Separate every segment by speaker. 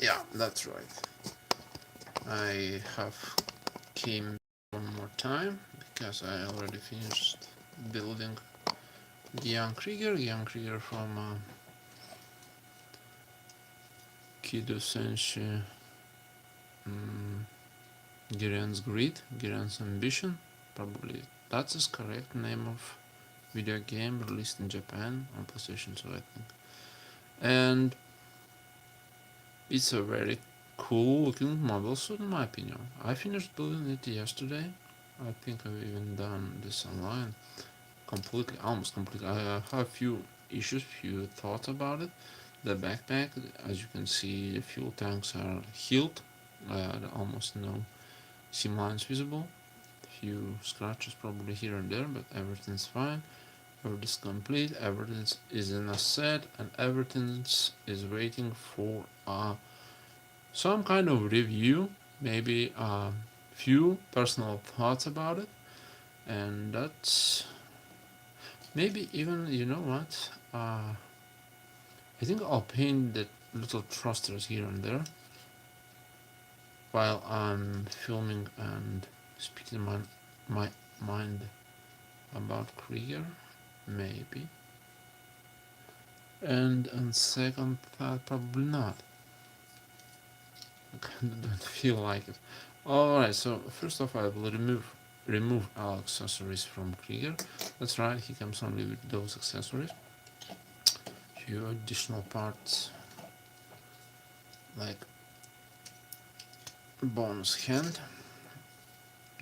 Speaker 1: Yeah, that's right. I have came one more time because I already finished building Gyan Krieger from Kido Senshi Gyan's Greed, Gyan's Ambition. Probably that's his correct name of video game released in Japan on PlayStation 2, I think. And it's a very cool looking model suit in my opinion. I finished building it yesterday. I think I've even done this online completely, almost completely. I have a few issues, few thoughts about it. The backpack, as you can see, the fuel tanks are healed. Almost no seam lines visible. Few scratches probably here and there, but everything's fine. Everything's complete. Everything is in a set, and everything is waiting for some kind of review. Maybe a few personal thoughts about it, and that's maybe even, you know what? I think I'll paint the little thrusters here and there while I'm filming and speaking my mind about Krieger, maybe. And on second thought, probably not. I don't feel like it. Alright, so first off, I will remove all accessories from Krieger. That's right, he comes only with those accessories. Few additional parts like bonus hand.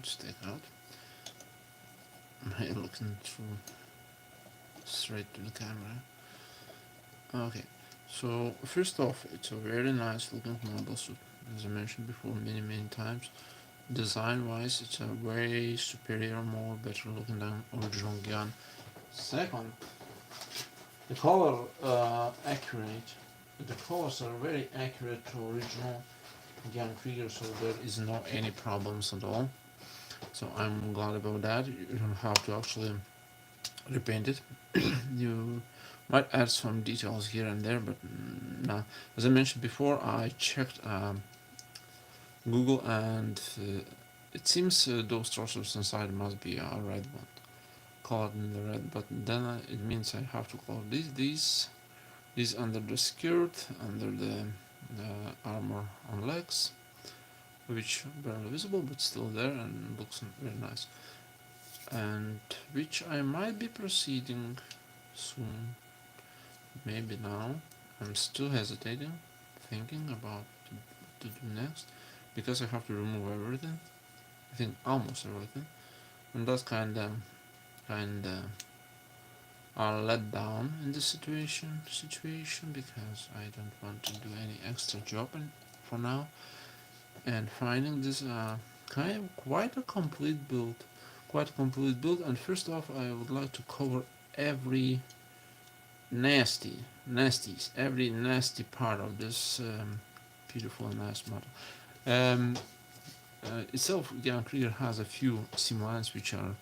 Speaker 1: Just take out. I'm looking through straight to the camera. Okay, so first off, it's a very nice looking model suit. As I mentioned before many times, design wise it's a way superior, more better looking than original Gyan. Second, the color accurate. The colors are very accurate to original Gyan Krieger, so there is no any problems at all. So I'm glad about that. You don't have to actually repaint it. You might add some details here and there, but no. As I mentioned before, I checked Google, and it seems those thrusters inside must be a red one, colored in the red. But then it means I have to color these under the skirt, under the armor on legs, which barely visible but still there and looks very nice. And which I might be proceeding soon, maybe now. I'm still hesitating, thinking about what to do next, because I have to remove everything. I think almost everything, and that's kinda let down in this situation because I don't want to do any extra job for now. And finding this kind of quite a complete build, And first off, I would like to cover every every nasty part of this beautiful and nice model. Um, Itself, Gyan Krieger has a few seam lines which are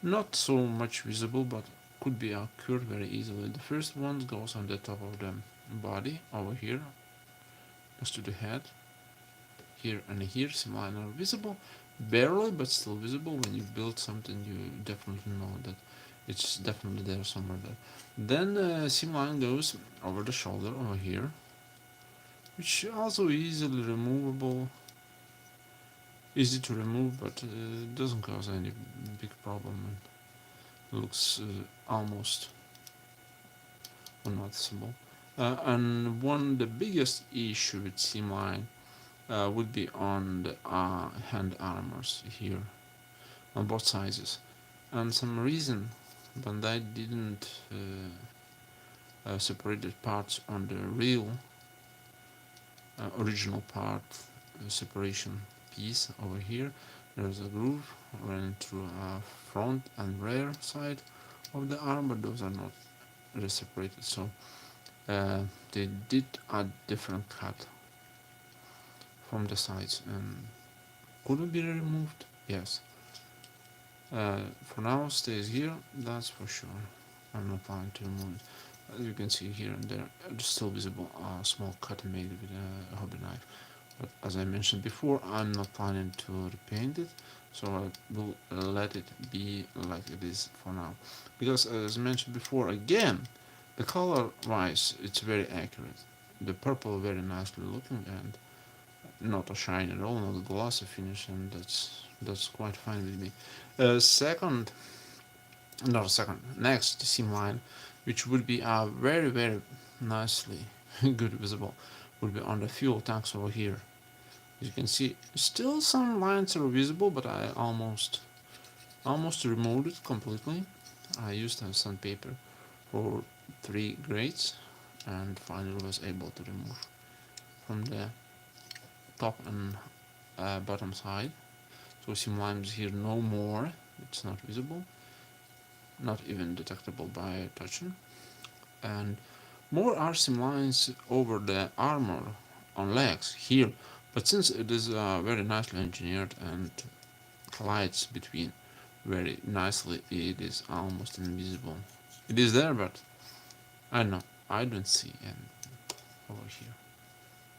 Speaker 1: not so much visible, but could be occurred very easily. The first one goes on the top of the body over here, next to the head. Here and here, seam lines are visible, barely, but still visible. When you build something, you definitely know that it's definitely there somewhere there. Then seam line goes over the shoulder over here, which also easily removable, easy to remove, but doesn't cause any big problem and looks almost unnoticeable. And the biggest issue with seam line would be on the hand armors here on both sizes, and some reason Bandai didn't separate the parts on the real original part separation piece over here. There's a groove running through front and rear side of the arm, but those are not separated, so they did a different cut from the sides. And could it be removed? Yes. For now stays here, that's for sure. I'm not planning to remove it. As you can see here and there, it's still visible a small cut made with a the knife. But as I mentioned before, I'm not planning to repaint it, so I will let it be like it is for now. Because as mentioned before, again, the color wise it's very accurate. The purple very nicely looking and not a shine at all, not a glossy finish, and that's quite fine with me. Second, not second, next seam line, which would be very nicely good visible, would be on the fuel tanks over here. As you can see, still some lines are visible, but I almost removed it completely. I used sandpaper for 3 grades and finally was able to remove from the top and bottom side. So seam lines here no more, it's not visible, not even detectable by touching. And more are seam lines over the armor on legs here, but since it is very nicely engineered and collides between very nicely, it is almost invisible. It is there, but I don't know, I don't see any over here.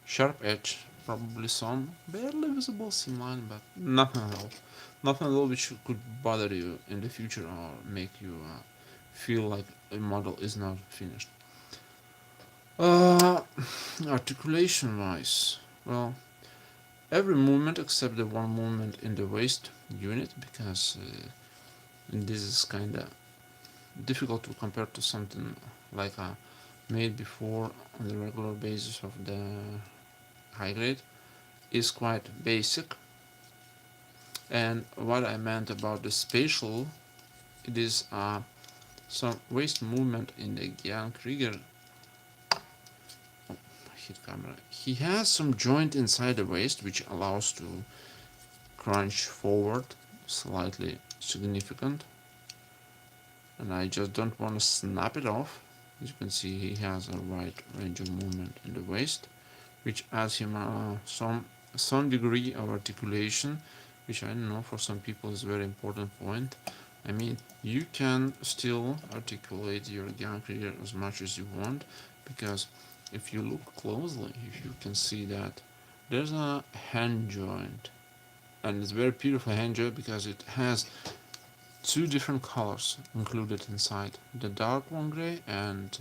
Speaker 1: Sharp edge, probably some barely visible seam line, but nothing at all. Nothing at all which could bother you in the future or make you feel like a model is not finished. Uh, Articulation wise, well, every movement except the one movement in the waist unit, because this is kinda difficult to compare to something like I made before on the regular basis of the high grade, is quite basic. And what I meant about the spatial, it is some waist movement in the Gyan Krieger. Oh, hit camera. He has some joint inside the waist which allows to crunch forward, slightly significant, and I just don't want to snap it off. As you can see, he has a wide range of movement in the waist, which adds him some degree of articulation, which I don't know, for some people is a very important point. I mean, you can still articulate your Gyan Krieger as much as you want, because if you look closely, if you can see that there's a hand joint, and it's a very beautiful hand joint because it has 2 different colors included inside, the dark one gray and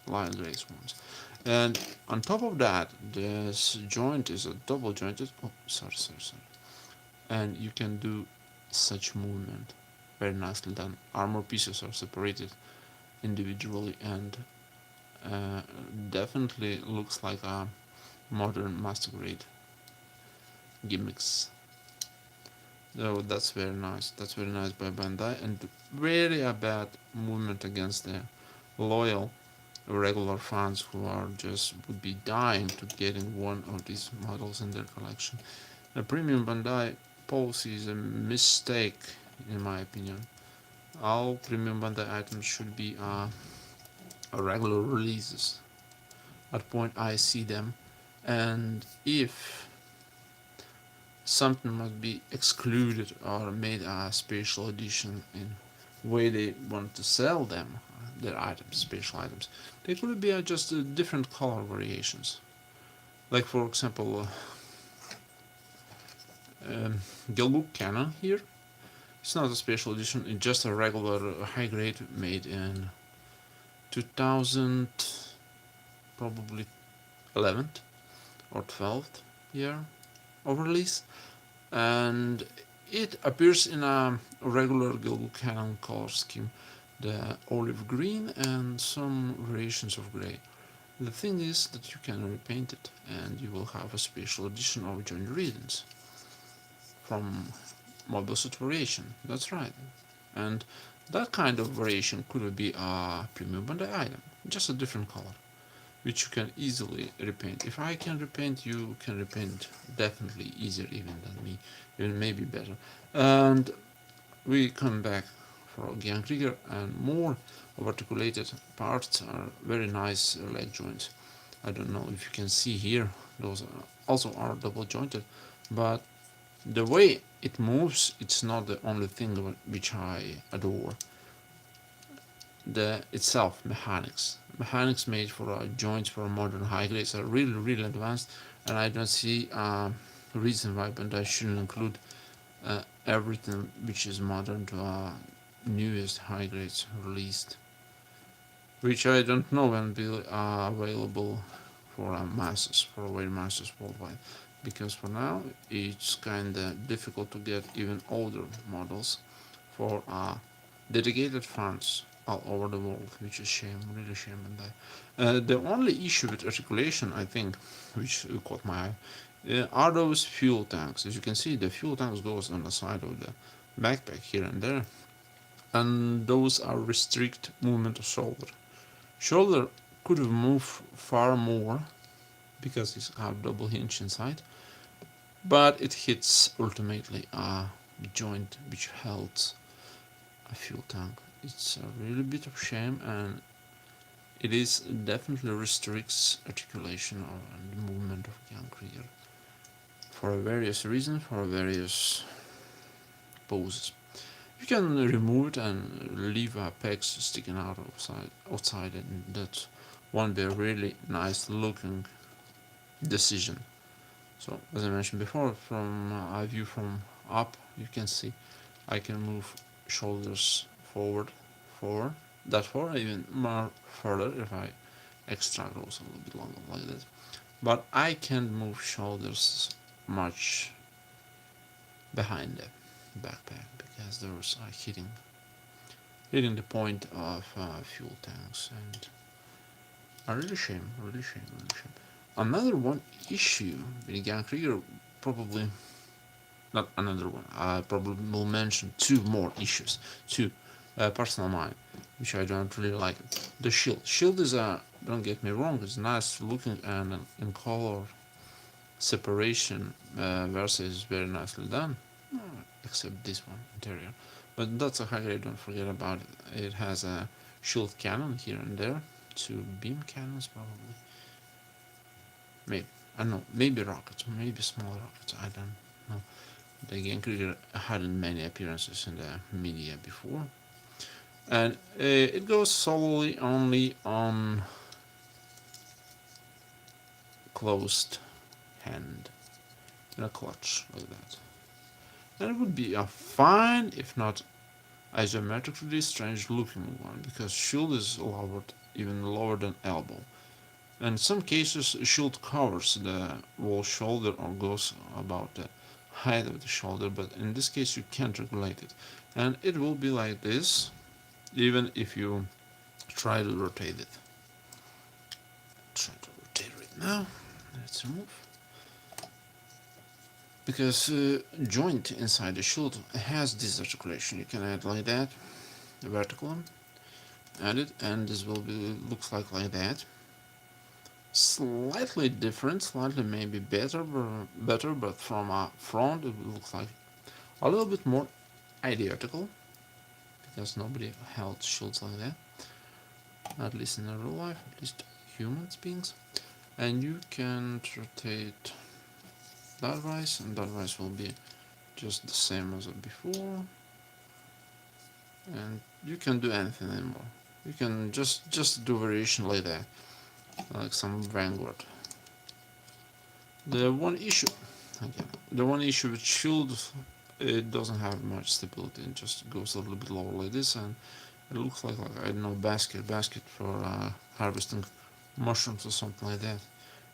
Speaker 1: light gray ones. And on top of that, this joint is a double jointed, oh sorry, and you can do such movement very nicely done. Armor pieces are separated individually and definitely looks like a modern master grade gimmicks. So that's very nice. That's very nice by Bandai, and very a bad movement against the loyal regular fans who are just would be dying to getting one of these models in their collection. The premium Bandai policy is a mistake, in my opinion. All premium Bandai items should be regular releases at point I see them, and if something must be excluded or made a special edition in way they want to sell them, their items, special items, they could be just different color variations. Like for example, Gilbook Cannon here. It's not a special edition, it's just a regular high grade made in 2000, probably 11th or 12th year of release, and it appears in a regular Gilbook Cannon color scheme, the olive green and some variations of gray. The thing is that you can repaint it and you will have a special edition of joint readings from model set variation. That's right. And that kind of variation could be a premium Bandai item, just a different color, which you can easily repaint. If I can repaint, you can repaint definitely easier even than me, even maybe better. And we come back for Gyan Krieger, and more of articulated parts are very nice leg joints. I don't know if you can see here, those also are double jointed, but the way it moves, it's not the only thing which I adore. The itself mechanics made for joints for modern high grades are really advanced, and I don't see a reason why Bandai shouldn't include everything which is modern to newest high grades released, which I don't know when will available for masses, for away masses worldwide, because for now it's kinda difficult to get even older models for dedicated fans all over the world, which is shame, really shame. And the only issue with articulation, I think, which caught my eye, are those fuel tanks. As you can see, the fuel tanks goes on the side of the backpack here and there, and those are restrict movement of shoulder. Shoulder could have moved far more because it's have double hinge inside, but it hits ultimately a joint which held a fuel tank. It's a really bit of shame, and it is definitely restricts articulation or the movement of Gyan Krieger for various reasons, for various poses. You can remove it and leave pegs sticking out outside, and that won't be a really nice looking decision. So as I mentioned before, from a view from up, you can see I can move shoulders forward, that far, even more further if I extra goes a little bit longer like that. But I can't move shoulders much behind the backpack because those are hitting the point of fuel tanks, and a really shame, really shame, really shame. Another one issue with Gyan Krieger, probably not another one. I probably will mention two more issues, two personal mine, which I don't really like. The shield. Shield is don't get me wrong, it's nice looking and in color separation versus very nicely done, except this one interior. But that's a high grade. Don't forget about it. It has a shield cannon here and there, two beam cannons probably. Maybe I don't know. Maybe rockets, maybe small rockets. I don't know. The Gyan Krieger hadn't many appearances in the media before, and it goes solely only on closed hand in a clutch like that. And it would be a fine, if not isometrically strange looking one, because shield is lowered even lower than elbow. And in some cases, shield covers the whole shoulder or goes about the height of the shoulder, but in this case you can't regulate it. And it will be like this, even if you try to rotate it. Try to rotate it now. Let's remove. Because joint inside the shield has this articulation. You can add like that, the vertical, add it, and this will be looks like that. Slightly different, slightly maybe better, but from a front it looks like a little bit more idiotical, because nobody held shields like that, at least in real life, at least human beings. And you can rotate that wise, and that wise will be just the same as before, and you can do anything anymore. You can just do variation like that, like some Vanguard. The one issue with shield, it doesn't have much stability. It just goes a little bit lower like this, and it looks like I don't know, basket for harvesting mushrooms or something like that,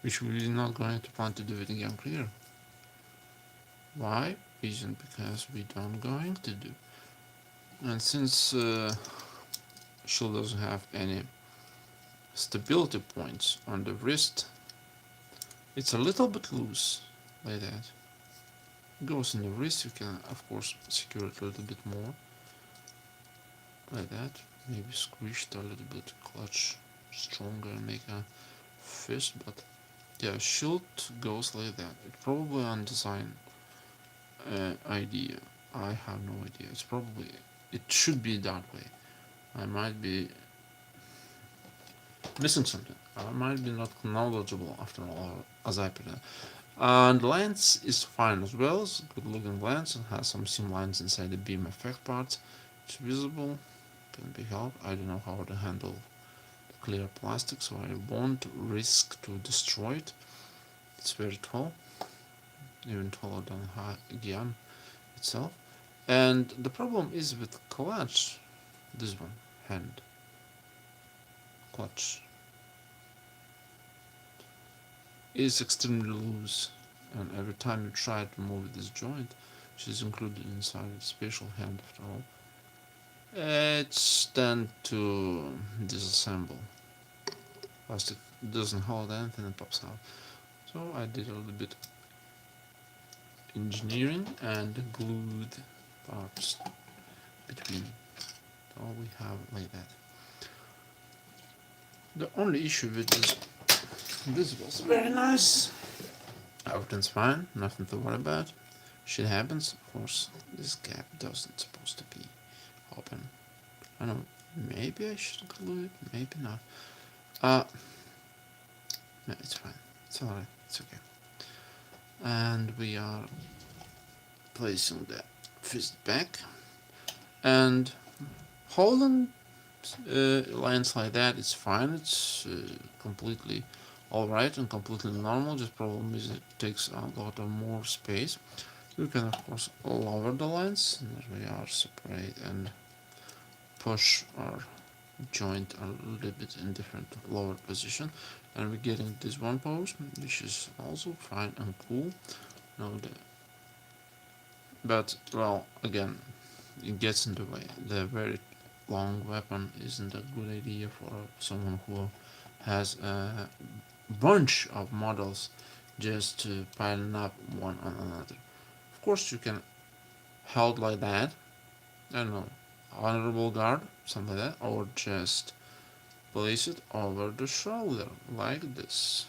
Speaker 1: which we're not going to plan to do it again here. Why? Reason because we don't going to do. And since shield doesn't have any stability points on the wrist, it's a little bit loose like that. It goes in the wrist. You can of course secure it a little bit more like that. Maybe squish it a little bit, clutch stronger and make a fist. But yeah, shield goes like that. It's probably on design idea. I have no idea. It should be that way. I might be missing something. I might be not knowledgeable after all, as I put it. And lens is fine as well. It's a good looking lens. It has some seam lines inside the beam effect part. It's visible. Can be helped. I don't know how to handle the clear plastic, so I won't risk to destroy it. It's very tall, even taller than Gyan itself. And the problem is with clutch, this one, hand, clutch, is extremely loose, and every time you try to move this joint, which is included inside the special hand after all, it's tend to disassemble. Plastic doesn't hold anything and pops out. So I did a little bit engineering and glued parts between. All we have like that. The only issue with this was very nice. Everything's fine, nothing to worry about. Shit happens, of course. This gap doesn't supposed to be open. I don't know, maybe I should glue it, maybe not. No, it's fine. It's alright, it's okay. And we are placing the fist back and holding lines like that. It's fine. It's completely alright and completely normal. Just problem is it takes a lot of more space. You can of course lower the lines, and we are separate and push our joint a little bit in different lower position, and we're getting this one pose, which is also fine and cool. Now but well, again, it gets in the way. The very long weapon isn't a good idea for someone who has a bunch of models just piling up one on another. Of course, you can hold like that. I don't know, honorable guard, something like that, or just place it over the shoulder like this.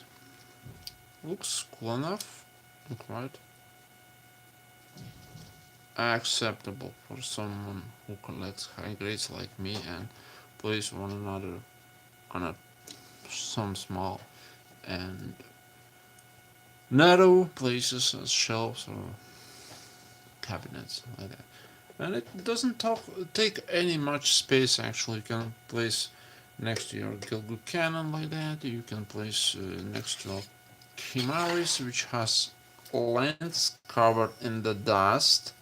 Speaker 1: Looks cool enough. Look right. Acceptable for someone who collects high grades like me and place one another on some small and narrow places as shelves or cabinets like that. And it doesn't take any much space actually. You can place next to your Gilgul cannon like that. You can place next to a Chimaris, which has lens covered in the dust,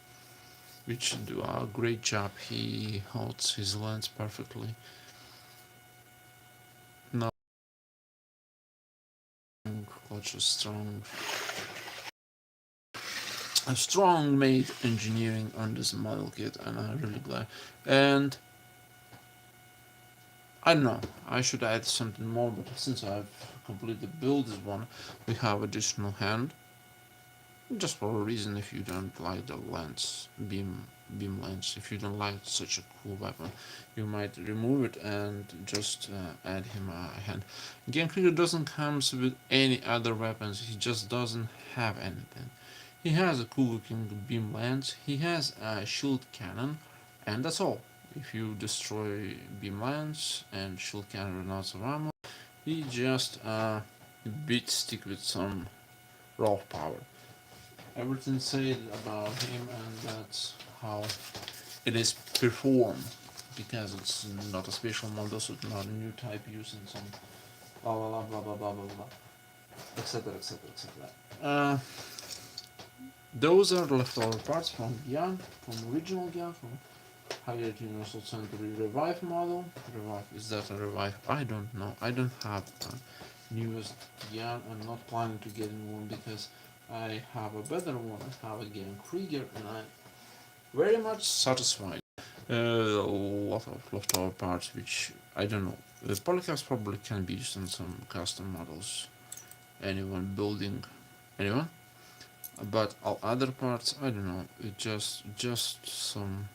Speaker 1: which do a great job. He holds his lens perfectly. No, such a strong made engineering on this model kit, and I'm really glad. And I don't know, I should add something more, but since I've completely built this one, we have additional hand. Just for a reason, if you don't like the lens, beam lens, if you don't like such a cool weapon, you might remove it and just add him a hand. Gyan Krieger doesn't come with any other weapons, he just doesn't have anything. He has a cool looking beam lens, he has a shield cannon, and that's all. If you destroy beam lens and shield cannon run out of ammo, he just beat stick with some raw power. Everything said about him, and that's how it is performed, because it's not a special model, so it's not a new type using some blah blah blah blah blah blah blah, etc etc etc. Those are the leftover parts from Gyan, from original Gyan, from Higher Universal Century Revive model. Revive, is that a Revive? I don't know. I don't have a newest Gyan. I'm not planning to get in one because I have a better one. I have a Gyan Krieger, and I'm very much satisfied. A lot of leftover parts, which I don't know. The polycaps probably can be used on some custom models. Anyone building, anyone? But all other parts, I don't know. It just some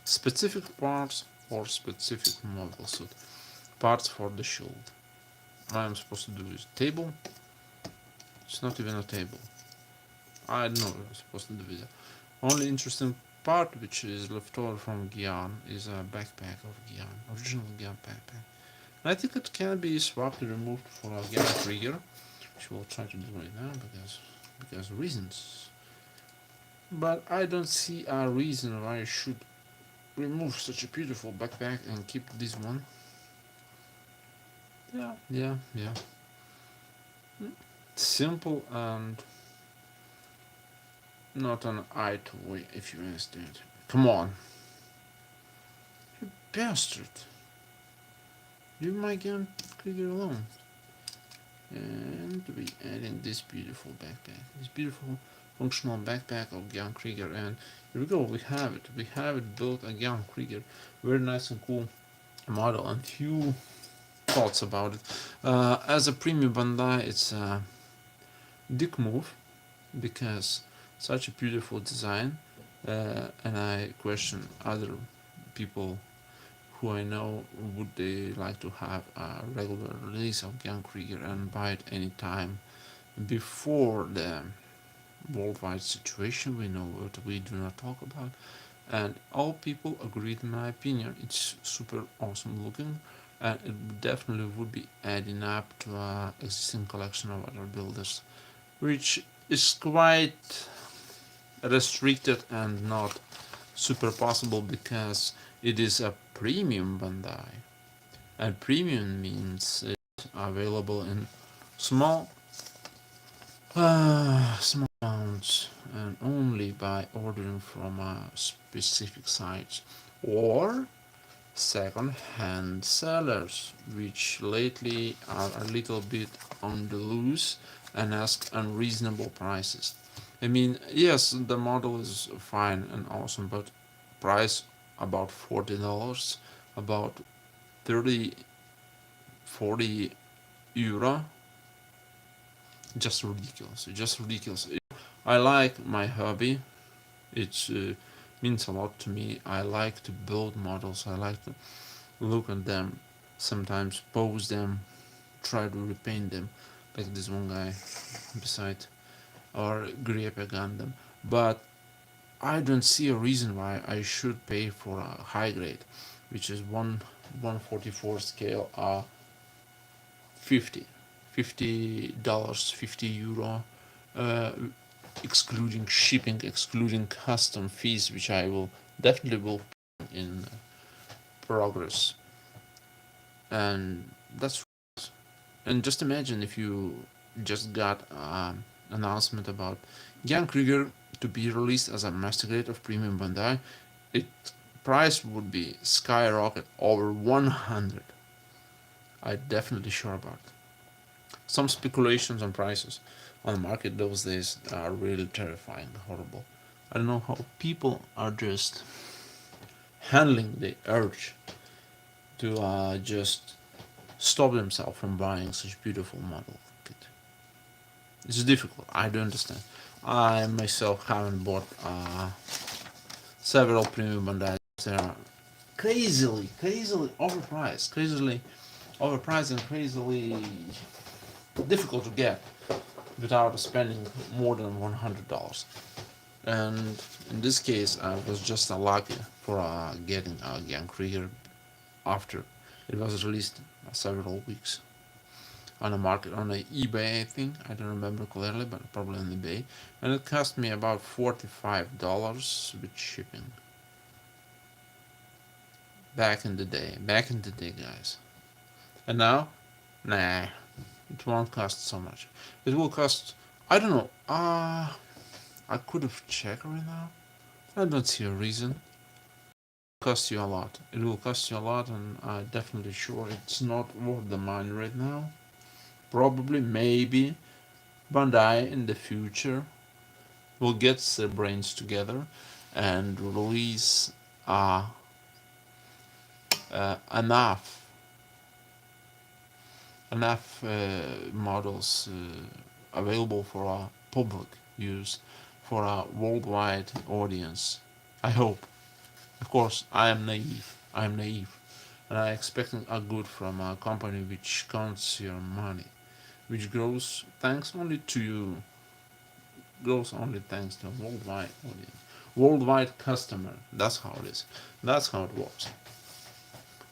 Speaker 1: specific parts for specific model suit. Parts for the shield. I'm supposed to do is table. It's not even a table. I don't know what I'm supposed to do with it. Only interesting part which is left over from Gyan is a backpack of Gyan, original Gyan backpack. And I think it can be swapped and removed for a Gyan Krieger, which we'll try to do right now because reasons. But I don't see a reason why I should remove such a beautiful backpack and keep this one. Yeah. simple and not an eye toy, if you understand. Come on, you bastard! Leave my Gyan Krieger alone. And we add in this beautiful backpack, this beautiful functional backpack of Gyan Krieger, and here we go. We have it. We have it built a Gyan Krieger, very nice and cool model. And few thoughts about it. As a premium Bandai, it's a dick move because such a beautiful design, and I question other people who I know would they like to have a regular release of Gyan Krieger and buy it anytime before the worldwide situation we know what we do not talk about, and all people agreed in my opinion it's super awesome looking, and it definitely would be adding up to a existing collection of other builders, which is quite restricted and not super possible because it is a premium Bandai, and premium means it's available in small small amounts and only by ordering from a specific site or second-hand sellers, which lately are a little bit on the loose and ask unreasonable prices. I mean, yes, the model is fine and awesome, but price about $40, about 30, 40 euro, just ridiculous, just ridiculous. I like my hobby. It means a lot to me. I like to build models. I like to look at them, sometimes pose them, try to repaint them, like this one guy beside or Griepe Gundam. But I don't see a reason why I should pay for a high grade, which is 144 scale, 50 dollars, 50 euro, uh, excluding shipping, excluding custom fees, which I will definitely will in progress. And that's, and just imagine if you just got announcement about Gyan Krieger to be released as a master grade of premium Bandai, it price would be skyrocket over 100. I definitely sure about it. Some speculations on prices on the market those days are really terrifying, horrible. I don't know how people are just handling the urge to just stop themselves from buying such beautiful model kit. It's difficult. I do understand. I myself haven't bought several premium Bandai. They are crazily overpriced and crazily difficult to get without spending more than $100. And in this case, I was just lucky for getting a Gyan Krieger after it was released several weeks on the market on the eBay. I think I don't remember clearly, but probably on eBay, and it cost me about $45 with shipping. Back in the day, guys. And now, nah, it won't cost so much. It will cost, I don't know. I could have checked right now. I don't see a reason. Cost you a lot. It will cost you a lot, and I'm definitely sure it's not worth the money right now. Probably, maybe Bandai in the future will get their brains together and release enough models available for public use for a worldwide audience. I hope. Of course, I am naive. And I'm expecting a good from a company which counts your money, which grows thanks only to you, grows only thanks to a worldwide audience, worldwide customer. That's how it is. That's how it works.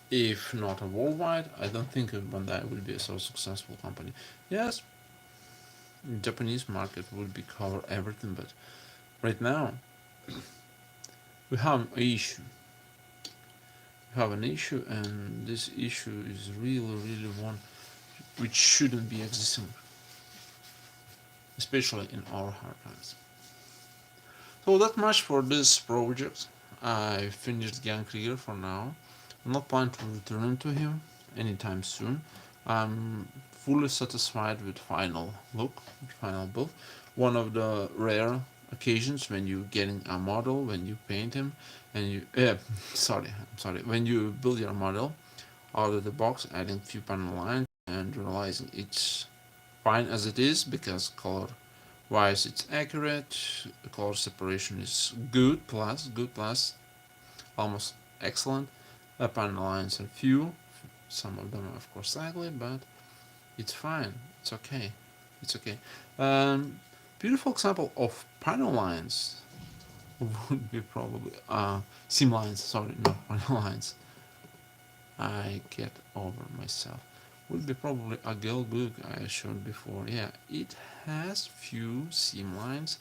Speaker 1: If not a worldwide, I don't think Bandai will be a so successful company. Yes, Japanese market will be cover everything, but right now we have an issue. We have an issue, and this issue is really, really one which shouldn't be existing. especially in our hard times. So that much for this project. I finished Gyan Krieger for now. I'm not planning to return to him anytime soon. I'm fully satisfied with final look, final build. One of the rare occasions when you getting a model, when you paint him, and you sorry, when you build your model out of the box, adding few panel lines and realizing it's fine as it is because color wise it's accurate, the color separation is good plus, almost excellent. The panel lines are few, some of them are of course ugly, but it's fine, it's okay, it's okay. Beautiful example of panel lines would be probably seam lines, sorry, no panel lines. I get over myself. Would be probably a book I showed before. Yeah, it has few seam lines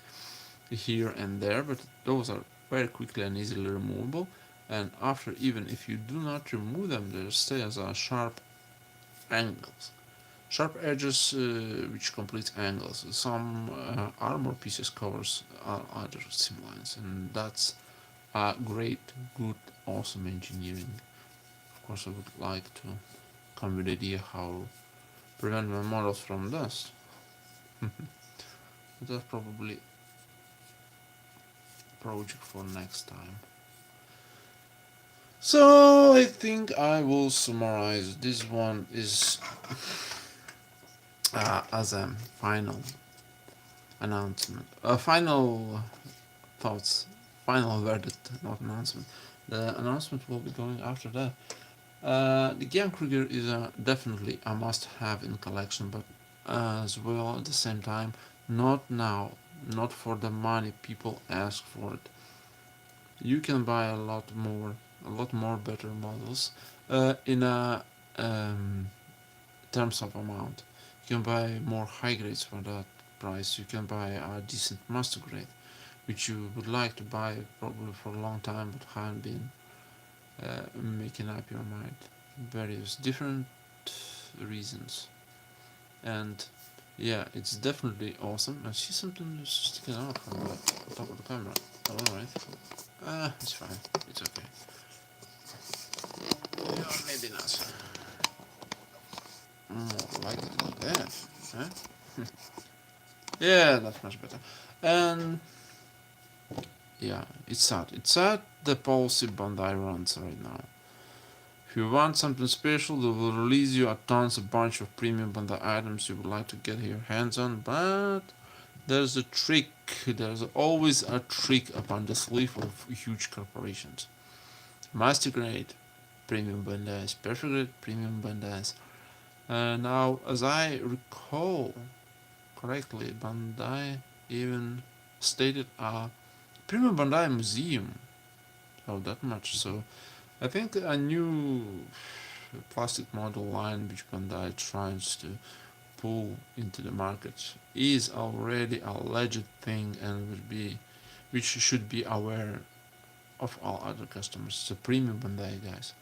Speaker 1: here and there, but those are very quickly and easily removable. And after, even if you do not remove them, there stays a sharp angles, sharp edges which complete angles. Some armor pieces covers other seam lines, and that's a great, good, awesome engineering. Of course, I would like to come with the idea how prevent my models from dust. But that's probably a project for next time. So I think I will summarize. This one is as a final announcement, final thoughts, final verdict, not announcement. The announcement will be going after that. The Gyan Krieger is definitely a must-have in collection, but as well at the same time, not now, not for the money people ask for it. You can buy a lot more better models in a terms of amount. You can buy more high grades for that price. You can buy a decent master grade, which you would like to buy probably for a long time, but haven't been making up your mind. Various different reasons, and yeah, it's definitely awesome. I see something sticking out from the top of the camera. Alright. It's fine. It's okay. Yeah, maybe not. More likely like that. Huh? Yeah, that's much better. And yeah, it's sad. It's sad the policy Bandai runs right now. If you want something special, they will release you a bunch of premium Bandai items you would like to get your hands on, but there's a trick. There's always a trick upon the sleeve of huge corporations. Master grade premium Bandais, perfect grade premium Bandais. Now, as I recall correctly, Bandai even stated a premium Bandai museum. Oh, that much. So I think a new plastic model line which Bandai tries to pull into the market is already a legit thing and which should be aware of all other customers. It's a premium Bandai, guys.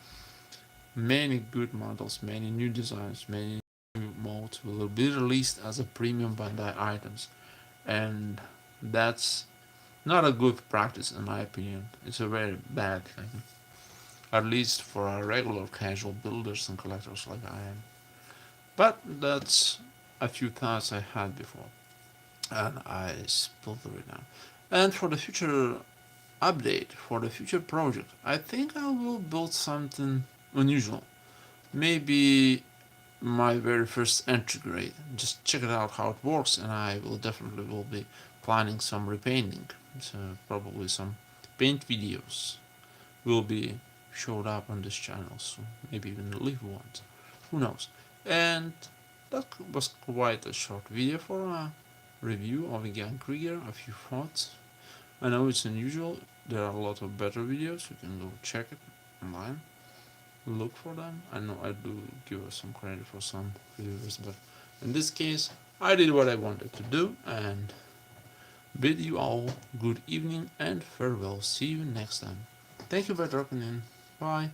Speaker 1: Many good models, many new designs, many new modes will be released as a premium Bandai items, and that's not a good practice in my opinion. It's a very bad thing, at least for our regular casual builders and collectors like I am. But that's a few thoughts I had before, and I spilled it now. And for the future update, for the future project, I think I will build something unusual. Maybe my very first entry grade. Just check it out how it works, and I will definitely will be planning some repainting. So probably some paint videos will be showed up on this channel soon. Maybe even live ones. Who knows? And that was quite a short video for a review of Gyan Krieger. A few thoughts. I know it's unusual. There are a lot of better videos. You can go check it online. Look for them. I know I do give us some credit for some reviewers, but in this case, I did what I wanted to do and bid you all good evening and farewell. See you next time. Thank you for dropping in. Bye.